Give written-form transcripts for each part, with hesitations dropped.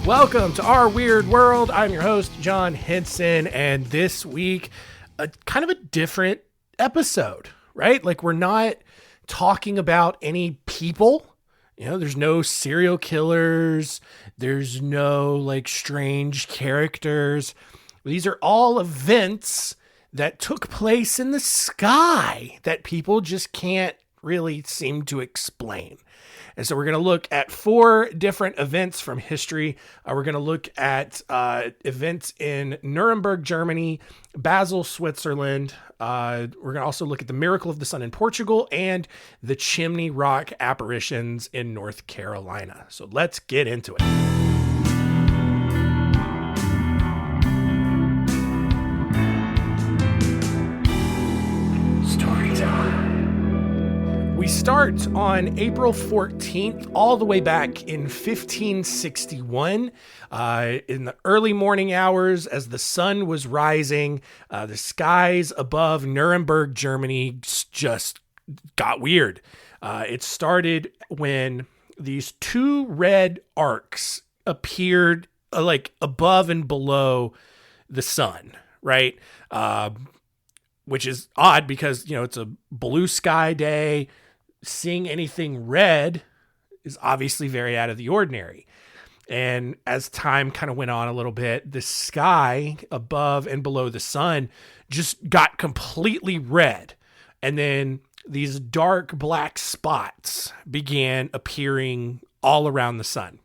Welcome to Our Weird World. I'm your host, John Henson, and this week, a kind of a different episode, right? Like, we're not talking about any people. You know, there's no serial killers. There's no, like, strange characters. These are all events that took place in the sky that people just can't really seem to explain. And so we're going to look at 4 different events from history. We're going to look at events in Nuremberg, Germany, Basel, Switzerland. We're going to also look at the miracle of the sun in Portugal and the Chimney Rock Apparitions in North Carolina. So let's get into it. We start on April 14th, all the way back in 1561. In the early morning hours, as the sun was rising, the skies above Nuremberg, Germany just got weird. It started when these 2 red arcs appeared like above and below the sun, right? Which is odd because, you know, it's a blue sky day. Seeing anything red is obviously very out of the ordinary. And as time kind of went on a little bit, the sky above and below the sun just got completely red. And then these dark black spots began appearing all around the sun.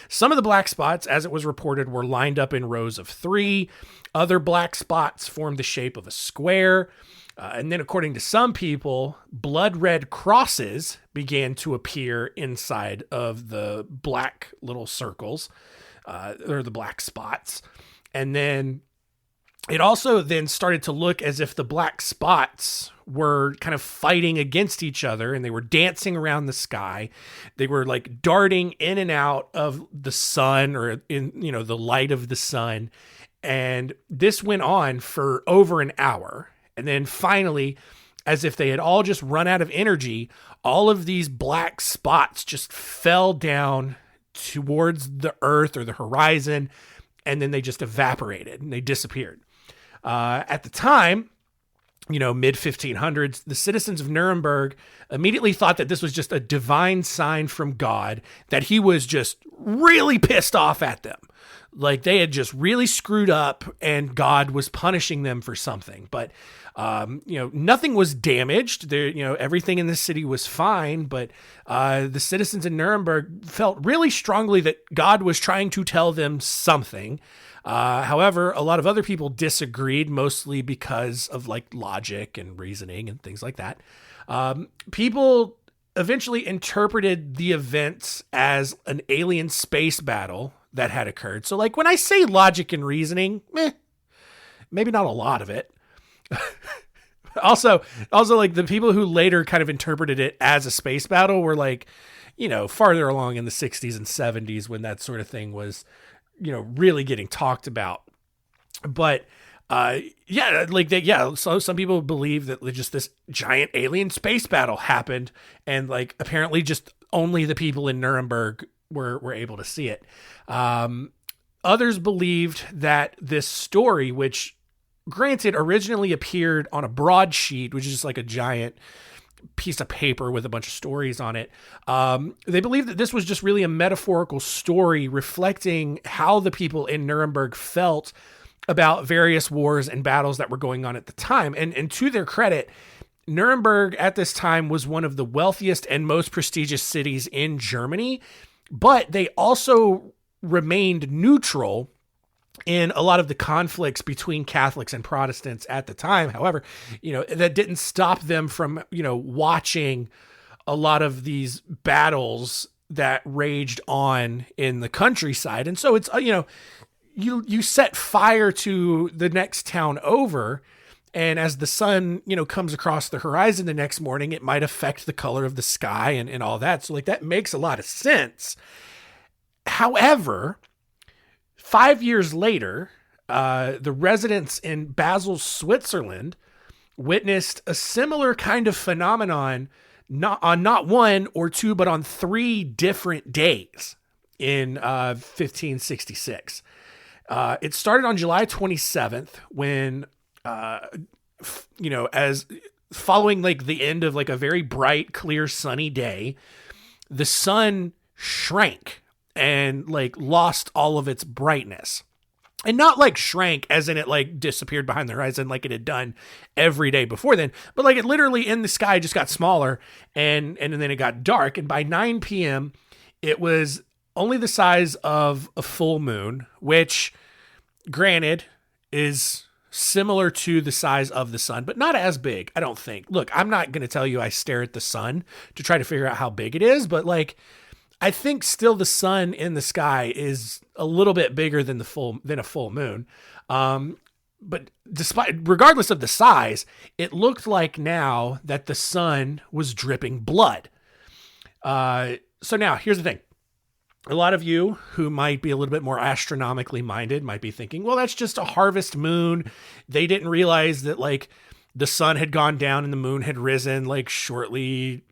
Some of the black spots, as it was reported, were lined up in rows of 3. Other black spots formed the shape of a square. And then, according to some people, blood red crosses began to appear inside of the black little circles, or the black spots. And then it also then started to look as if the black spots were kind of fighting against each other, and they were dancing around the sky. They were like darting in and out of the sun, or in, you know, the light of the sun. And this went on for over an hour. And then finally, as if they had all just run out of energy, all of these black spots just fell down towards the earth or the horizon, and then they just evaporated and they disappeared. At the time, you know, mid-1500s, the citizens of Nuremberg immediately thought that this was just a divine sign from God, that he was just really pissed off at them. Like they had just really screwed up and God was punishing them for something. But, you know, nothing was damaged. There, you know, everything in the city was fine. But the citizens in Nuremberg felt really strongly that God was trying to tell them something. However, a lot of other people disagreed, mostly because of like logic and reasoning and things like that. People eventually interpreted the events as an alien space battle that had occurred. So like when I say logic and reasoning, maybe not a lot of it. also like the people who later kind of interpreted it as a space battle were like, you know, farther along in the 60s and 70s when that sort of thing was, you know, really getting talked about. But so some people believe that just this giant alien space battle happened, and like apparently just only the people in Nuremberg were able to see it. Others believed that this story, which granted originally appeared on a broadsheet, which is just like a giant piece of paper with a bunch of stories on it. They believed that this was just really a metaphorical story reflecting how the people in Nuremberg felt about various wars and battles that were going on at the time. And to their credit, Nuremberg at this time was one of the wealthiest and most prestigious cities in Germany, but they also remained neutral in a lot of the conflicts between Catholics and Protestants at the time. However, you know, that didn't stop them from, you know, watching a lot of these battles that raged on in the countryside. And so it's, you know, you set fire to the next town over, and as the sun, you know, comes across the horizon the next morning, it might affect the color of the sky and all that. So like that makes a lot of sense. However, 5 years later, the residents in Basel, Switzerland, witnessed a similar kind of phenomenon, not one or two, but on 3 different days. in 1566. It started on July 27th when, as following like the end of like a very bright, clear, sunny day, the sun shrank and like lost all of its brightness. And not like shrank as in it like disappeared behind the horizon like it had done every day before then, but like it literally in the sky just got smaller and then it got dark. And by 9 p.m., it was only the size of a full moon, which granted is similar to the size of the sun, but not as big, I don't think. Look, I'm not going to tell you I stare at the sun to try to figure out how big it is, but like, I think still the sun in the sky is a little bit bigger than a full moon. But regardless of the size, it looked like now that the sun was dripping blood. So now here's the thing. A lot of you who might be a little bit more astronomically minded might be thinking, well, that's just a harvest moon. They didn't realize that like the sun had gone down and the moon had risen like shortly,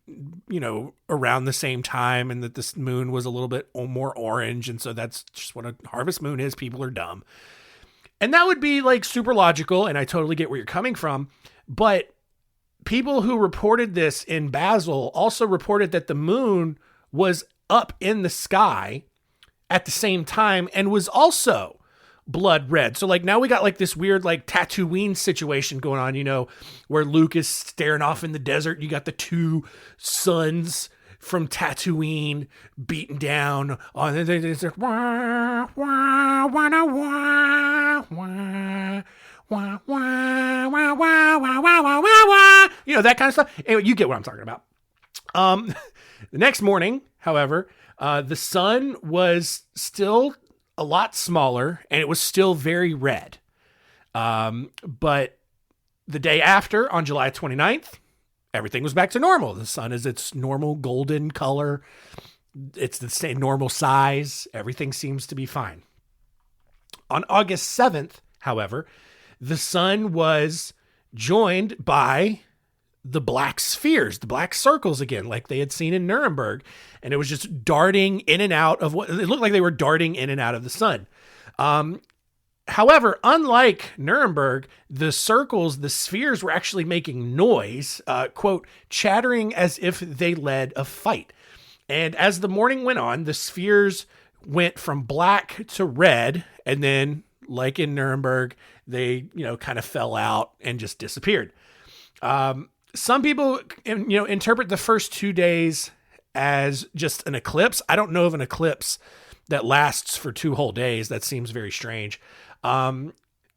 around the same time, and that this moon was a little bit more orange. And so that's just what a harvest moon is. People are dumb. And that would be like super logical. And I totally get where you're coming from. But people who reported this in Basel also reported that the moon was up in the sky at the same time and was also blood red. So like now we got like this weird like Tatooine situation going on, where Luke is staring off in the desert. You got the two suns from Tatooine beaten down on it's like, wah, wah, wah, wah, wah. Wah, wah, wah, wah, wah, wah, wah, wah. That kind of stuff. Anyway, you get what I'm talking about. The next morning, however, the sun was still a lot smaller and it was still very red. But the day after, on July 29th, everything was back to normal. The sun is its normal golden color. It's the same normal size. Everything seems to be fine. On August 7th, however, the sun was joined by the black spheres, the black circles again, like they had seen in Nuremberg. And it was just darting in and out of what it looked like they were darting in and out of the sun. However, unlike Nuremberg, the circles, the spheres were actually making noise, quote, chattering as if they led a fight. And as the morning went on, the spheres went from black to red. And then, like in Nuremberg, they, kind of fell out and just disappeared. Some people, interpret the first 2 days as just an eclipse. I don't know of an eclipse that lasts for 2 whole days. That seems very strange. No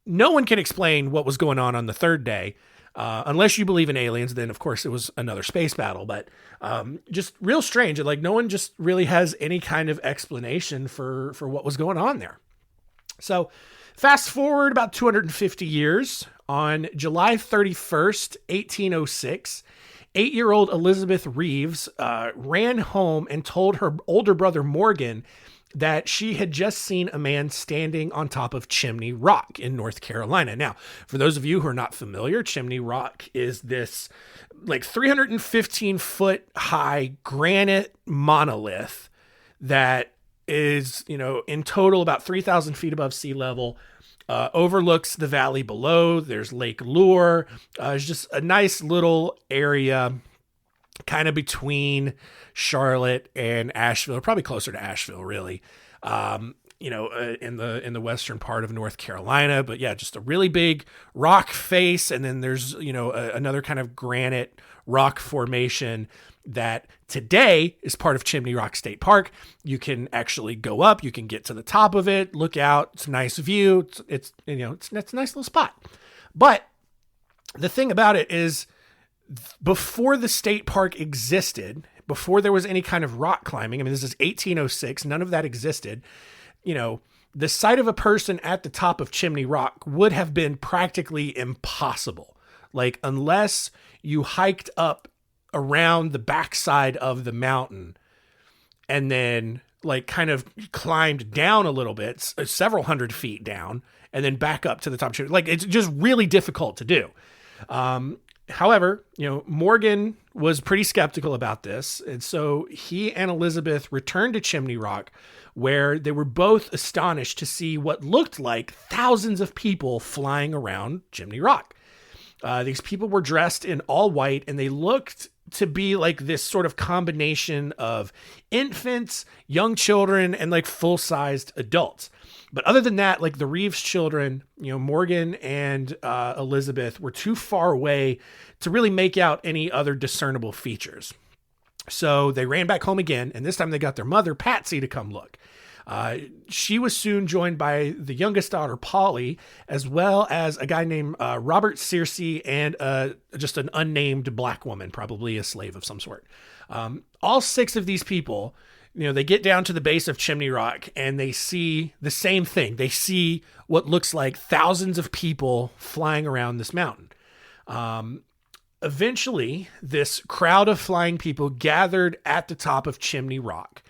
one can explain what was going on the third day, unless you believe in aliens. Then, of course, it was another space battle. But just real strange. Like no one just really has any kind of explanation for what was going on there. So fast forward about 250 years. On July 31st, 1806, 8-year-old Elizabeth Reeves ran home and told her older brother Morgan that she had just seen a man standing on top of Chimney Rock in North Carolina. Now, for those of you who are not familiar, Chimney Rock is this like 315 foot high granite monolith that is, in total about 3,000 feet above sea level. Overlooks the valley below. There's Lake Lure. It's just a nice little area kind of between Charlotte and Asheville, probably closer to Asheville, really, in the western part of North Carolina. But yeah, just a really big rock face. And then there's, another kind of granite rock formation that today is part of Chimney Rock State Park. You can actually go up, you can get to the top of it, look out. It's a nice view. It's a nice little spot. But the thing about it is before the state park existed, before there was any kind of rock climbing, this is 1806, none of that existed. The sight of a person at the top of Chimney Rock would have been practically impossible. Like unless you hiked up around the backside of the mountain and then like kind of climbed down a little bit, several hundred feet down, and then back up to the top. Like it's just really difficult to do. However, Morgan was pretty skeptical about this. And so he and Elizabeth returned to Chimney Rock, where they were both astonished to see what looked like thousands of people flying around Chimney Rock. These people were dressed in all white, and they looked to be like this sort of combination of infants, young children, and like full-sized adults. But other than that, like the Reeves children, Morgan and Elizabeth were too far away to really make out any other discernible features. So they ran back home again, and this time they got their mother, Patsy, to come look. She was soon joined by the youngest daughter, Polly, as well as a guy named Robert Searcy and just an unnamed black woman, probably a slave of some sort. All 6 of these people, they get down to the base of Chimney Rock and they see the same thing. They see what looks like thousands of people flying around this mountain. Eventually, this crowd of flying people gathered at the top of Chimney Rock.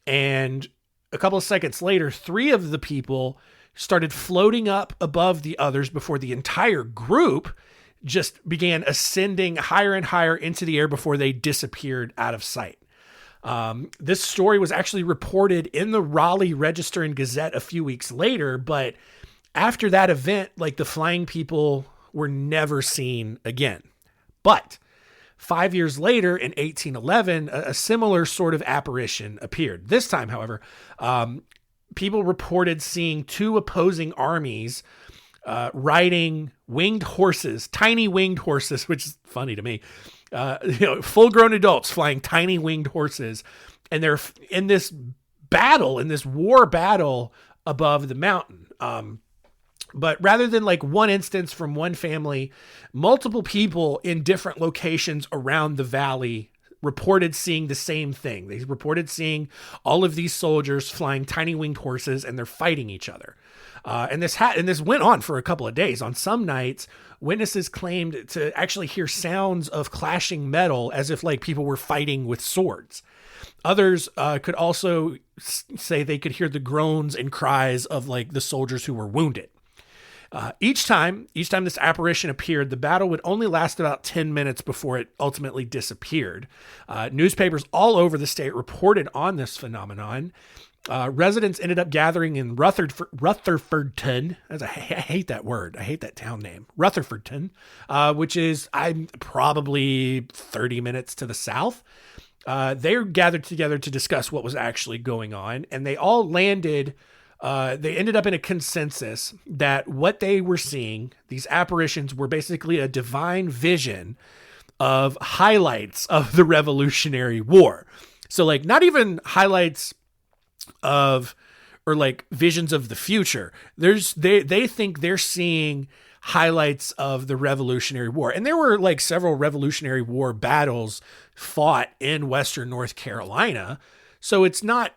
And a couple of seconds later, 3 of the people started floating up above the others before the entire group just began ascending higher and higher into the air before they disappeared out of sight. This story was actually reported in the Raleigh Register and Gazette a few weeks later, but after that event, like the flying people were never seen again. But 5 years later, in 1811, a similar sort of apparition appeared. This time, however, people reported seeing 2 opposing armies riding winged horses, tiny winged horses, which is funny to me. Full-grown adults flying tiny winged horses, and they're in this battle, in this war battle above the mountain. But rather than like one instance from one family, multiple people in different locations around the valley reported seeing the same thing. They reported seeing all of these soldiers flying tiny winged horses, and they're fighting each other. And this went on for a couple of days. On some nights, witnesses claimed to actually hear sounds of clashing metal as if like people were fighting with swords. Others could also say they could hear the groans and cries of like the soldiers who were wounded. Each time this apparition appeared, the battle would only last about 10 minutes before it ultimately disappeared. Newspapers all over the state reported on this phenomenon. Residents ended up gathering in Rutherfordton. I hate that word. I hate that town name. Rutherfordton, which is I'm probably 30 minutes to the south. They were gathered together to discuss what was actually going on, and they all landed. They ended up in a consensus that what they were seeing, these apparitions, were basically a divine vision of highlights of the Revolutionary War. So like not even highlights of, or like visions of the future. They think they're seeing highlights of the Revolutionary War. And there were like several Revolutionary War battles fought in Western North Carolina. So it's not,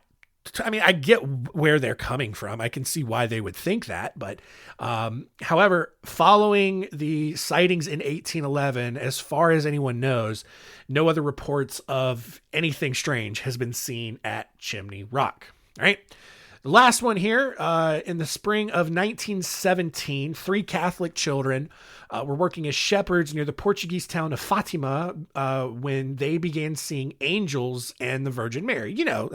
I mean, I get where they're coming from. I can see why they would think that. But however, following the sightings in 1811, as far as anyone knows, no other reports of anything strange has been seen at Chimney Rock. All right. The last one here, in the spring of 1917, 3 Catholic children were working as shepherds near the Portuguese town of Fatima when they began seeing angels and the Virgin Mary. You know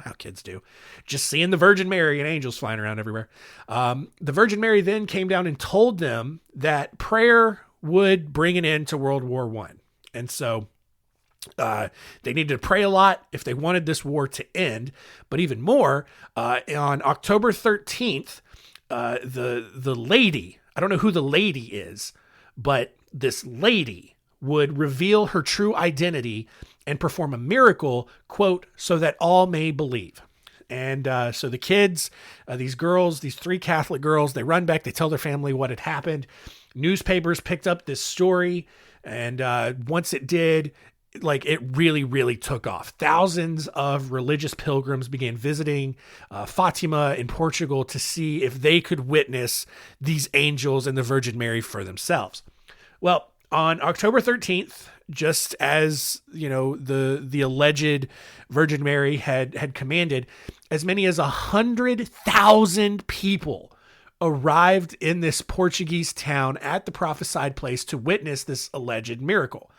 how kids do, just seeing the Virgin Mary and angels flying around everywhere. The Virgin Mary then came down and told them that prayer would bring an end to World War I. And so they needed to pray a lot if they wanted this war to end. But even more, on October 13th, the lady, I don't know who the lady is, but this lady would reveal her true identity and perform a miracle, quote, so that all may believe. And so the kids, these girls, these 3 Catholic girls, they run back, they tell their family what had happened. Newspapers picked up this story. And once it did, like it really, really took off. Thousands of religious pilgrims began visiting Fatima in Portugal to see if they could witness these angels and the Virgin Mary for themselves. Well, on October 13th, just as, the alleged Virgin Mary had commanded, as many as 100,000 people arrived in this Portuguese town at the prophesied place to witness this alleged miracle.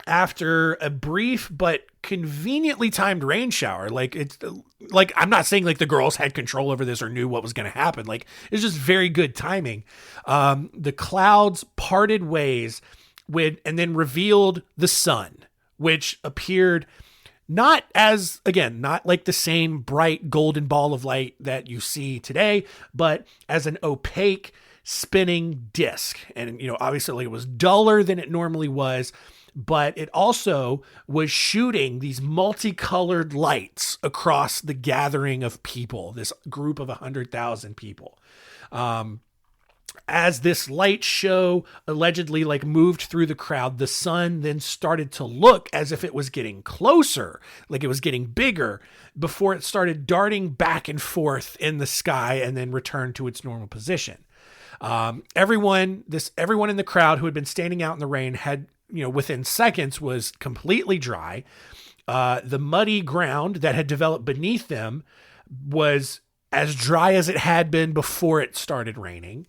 After a brief but conveniently timed rain shower, I'm not saying like the girls had control over this or knew what was going to happen. Like, it's just very good timing. The clouds parted ways and then revealed the sun, which appeared not like the same bright golden ball of light that you see today, but as an opaque spinning disc. And, obviously it was duller than it normally was, but it also was shooting these multicolored lights across the gathering of people, this group of 100,000 people. As this light show allegedly moved through the crowd, the sun then started to look as if it was getting closer, like it was getting bigger, before it started darting back and forth in the sky and then returned to its normal position. Everyone in the crowd who had been standing out in the rain had, within seconds was completely dry. The muddy ground that had developed beneath them was as dry as it had been before it started raining.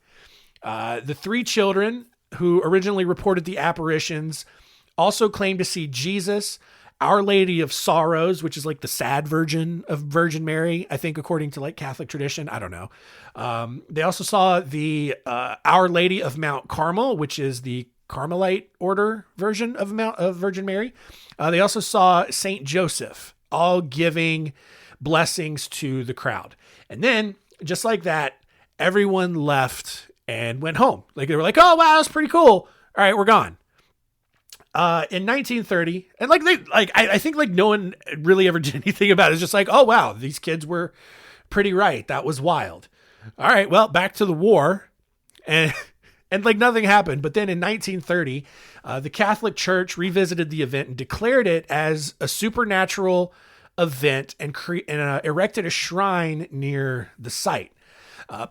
The three children who originally reported the apparitions also claimed to see Jesus, Our Lady of Sorrows, which is like the sad version of Virgin Mary, I think, according to Catholic tradition. I don't know. They also saw the Our Lady of Mount Carmel, which is the Carmelite order version of Virgin Mary. They also saw Saint Joseph, all giving blessings to the crowd. And then, just like that, everyone left and went home. They were like, "Oh wow, that's pretty cool. All right, we're gone." In 1930, and I think no one really ever did anything about it. It's just like, "Oh wow, these kids were pretty right. That was wild." All right, well, back to the war, and nothing happened. But then in 1930, the Catholic Church revisited the event and declared it as a supernatural event and erected a shrine near the site.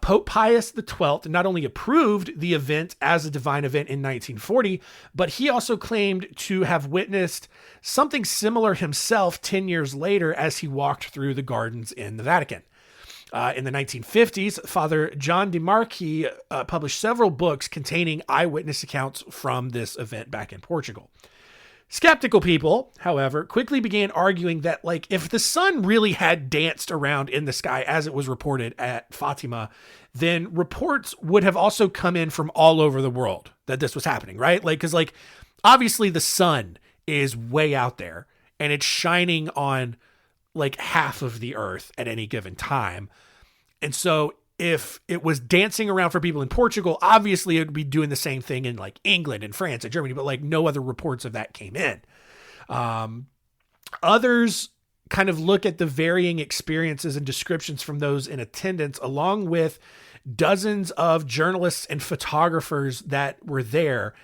Pope Pius XII not only approved the event as a divine event in 1940, but he also claimed to have witnessed something similar himself 10 years later as he walked through the gardens in the Vatican. In the 1950s, Father John DeMarchi published several books containing eyewitness accounts from this event back in Portugal. Skeptical people, however, quickly began arguing that, if the sun really had danced around in the sky as it was reported at Fatima, then reports would have also come in from all over the world that this was happening, right? Because obviously the sun is way out there and it's shining on half of the earth at any given time. And so if it was dancing around for people in Portugal, obviously it would be doing the same thing in England and France and Germany, but no other reports of that came in. Others kind of look at the varying experiences and descriptions from those in attendance, along with dozens of journalists and photographers that were there.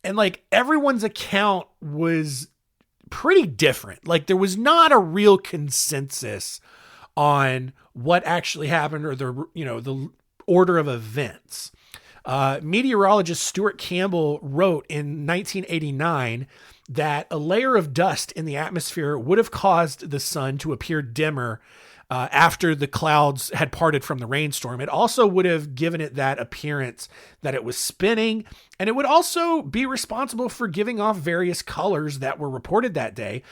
And everyone's account was pretty different. There was not a real consensus on what actually happened or the order of events. Meteorologist Stuart Campbell wrote in 1989 that a layer of dust in the atmosphere would have caused the sun to appear dimmer after the clouds had parted from the rainstorm. It also would have given it that appearance that it was spinning, and it would also be responsible for giving off various colors that were reported that day,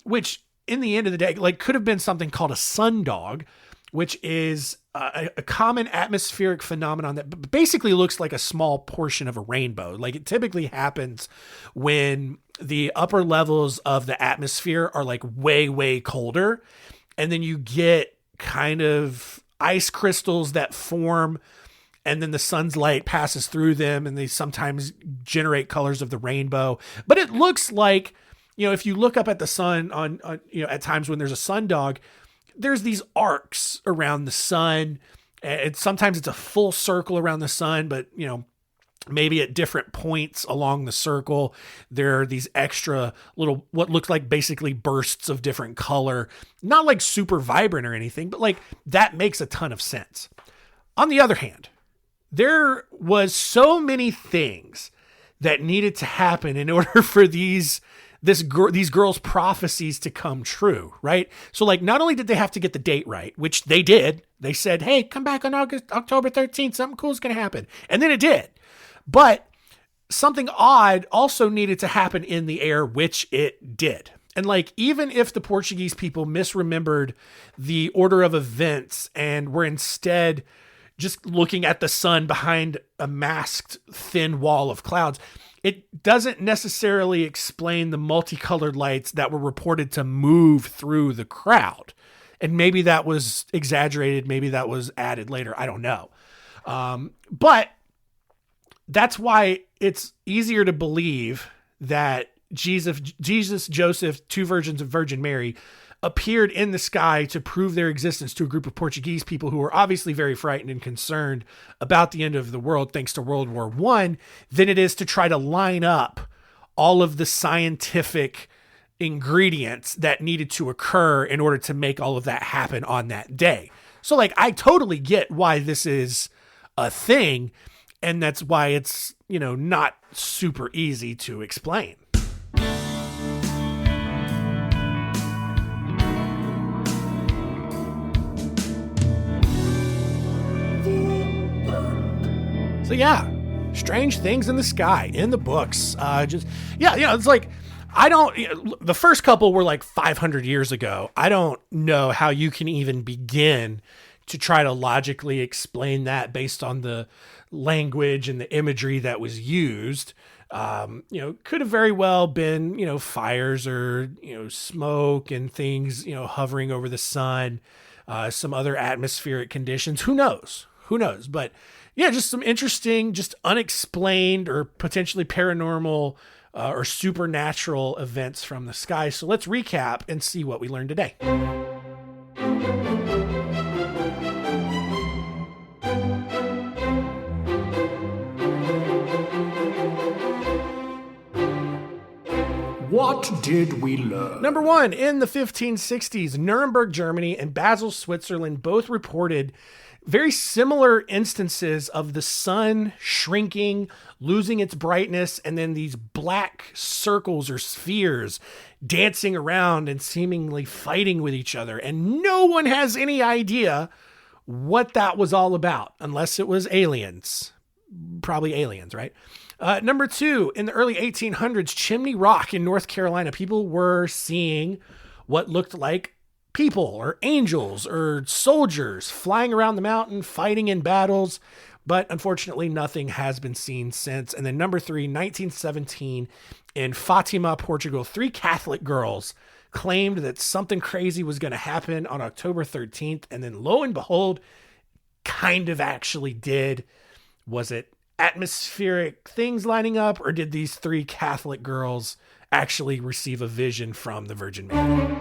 which in the end of the day, could have been something called a sundog, which is a common atmospheric phenomenon that basically looks like a small portion of a rainbow. It typically happens when the upper levels of the atmosphere are way, way colder. And then you get kind of ice crystals that form, and then the sun's light passes through them, and they sometimes generate colors of the rainbow. But it looks like, if you look up at the sun on at times when there's a sundog, there's these arcs around the sun, and sometimes it's a full circle around the sun, but maybe at different points along the circle, there are these extra little, what looks like basically bursts of different color, not super vibrant or anything, but that makes a ton of sense. On the other hand, there was so many things that needed to happen in order for these these girls' prophecies to come true, right? So like, not only did they have to get the date right, which they did, they said, hey, come back on October 13th, something cool is going to happen. And then it did. But something odd also needed to happen in the air, which it did. And like, even if the Portuguese people misremembered the order of events and were instead just looking at the sun behind a masked thin wall of clouds, it doesn't necessarily explain the multicolored lights that were reported to move through the crowd. And maybe that was exaggerated. Maybe that was added later. I don't know. But that's why it's easier to believe that Jesus, Joseph, two virgins of Virgin Mary, appeared in the sky to prove their existence to a group of Portuguese people who were obviously very frightened and concerned about the end of the world thanks to World War I, than it is to try to line up all of the scientific ingredients that needed to occur in order to make all of that happen on that day. So like, I totally get why this is a thing, and that's why it's, not super easy to explain. So yeah, strange things in the sky in the books. It's like, the first couple were like 500 years ago. I don't know how you can even begin to try to logically explain that based on the language and the imagery that was used. Could have very well been, fires or, smoke and things, hovering over the sun, some other atmospheric conditions. Who knows? But yeah, just some interesting, just unexplained or potentially paranormal or supernatural events from the sky. So let's recap and see what we learned today. What did we learn? Number one, in the 1560s, Nuremberg, Germany and Basel, Switzerland both reported very similar instances of the sun shrinking, losing its brightness, and then these black circles or spheres dancing around and seemingly fighting with each other. And no one has any idea what that was all about, unless it was aliens. Probably aliens, right? Number two, in the early 1800s, Chimney Rock in North Carolina, people were seeing what looked like people or angels or soldiers flying around the mountain, fighting in battles, but unfortunately nothing has been seen since. And then number three, 1917 in Fatima, Portugal, 3 Catholic girls claimed that something crazy was going to happen on October 13th. And then lo and behold, kind of actually did. Was it atmospheric things lining up, or did these 3 Catholic girls actually receive a vision from the Virgin Mary?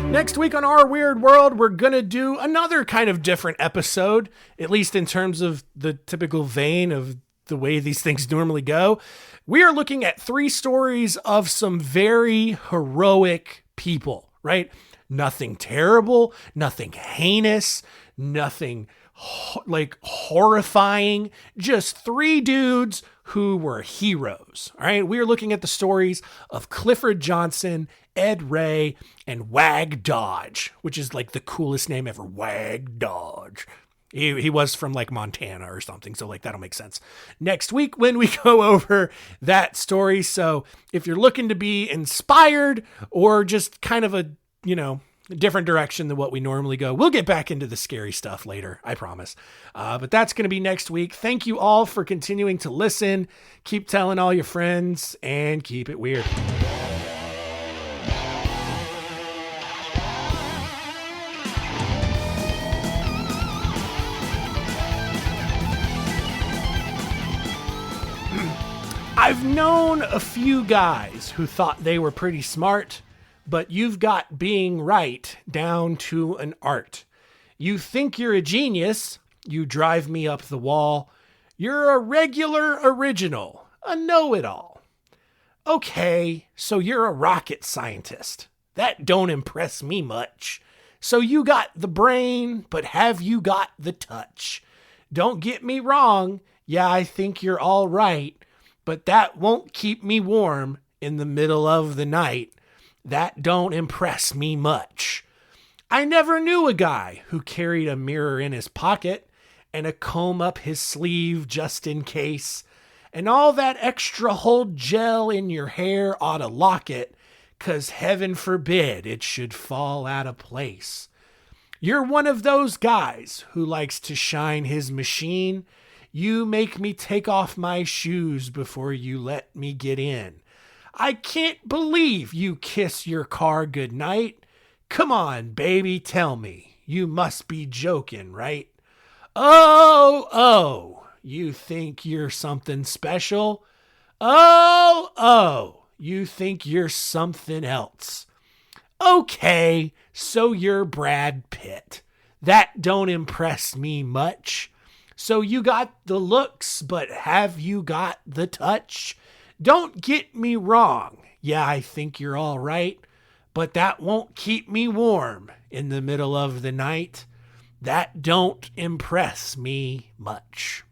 Next week on Our Weird World, we're going to do another kind of different episode, at least in terms of the typical vein of the way these things normally go. We are looking at 3 stories of some very heroic people, right? Nothing terrible, nothing heinous, nothing horrifying, just 3 dudes who were heroes. All right. We are looking at the stories of Clifford Johnson, Ed Ray, and Wag Dodge, which is like the coolest name ever. Wag Dodge. He was from like Montana or something. So like, that'll make sense next week when we go over that story. So if you're looking to be inspired or just kind of a, different direction than what we normally go, we'll get back into the scary stuff later. I promise. But that's going to be next week. Thank you all for continuing to listen. Keep telling all your friends and keep it weird. I've known a few guys who thought they were pretty smart, but you've got being right down to an art. You think you're a genius, you drive me up the wall. You're a regular original, a know-it-all. Okay, so you're a rocket scientist. That don't impress me much. So you got the brain, but have you got the touch? Don't get me wrong. Yeah, I think you're all right, but that won't keep me warm in the middle of the night. That don't impress me much. I never knew a guy who carried a mirror in his pocket and a comb up his sleeve just in case, and all that extra hold gel in your hair ought to lock it, 'cause heaven forbid it should fall out of place. You're one of those guys who likes to shine his machine. You make me take off my shoes before you let me get in. I can't believe you kiss your car goodnight. Come on, baby, tell me. You must be joking, right? Oh, you think you're something special? Oh, you think you're something else. Okay, so you're Brad Pitt. That don't impress me much. So you got the looks, but have you got the touch? Don't get me wrong. Yeah, I think you're all right, but that won't keep me warm in the middle of the night. That don't impress me much.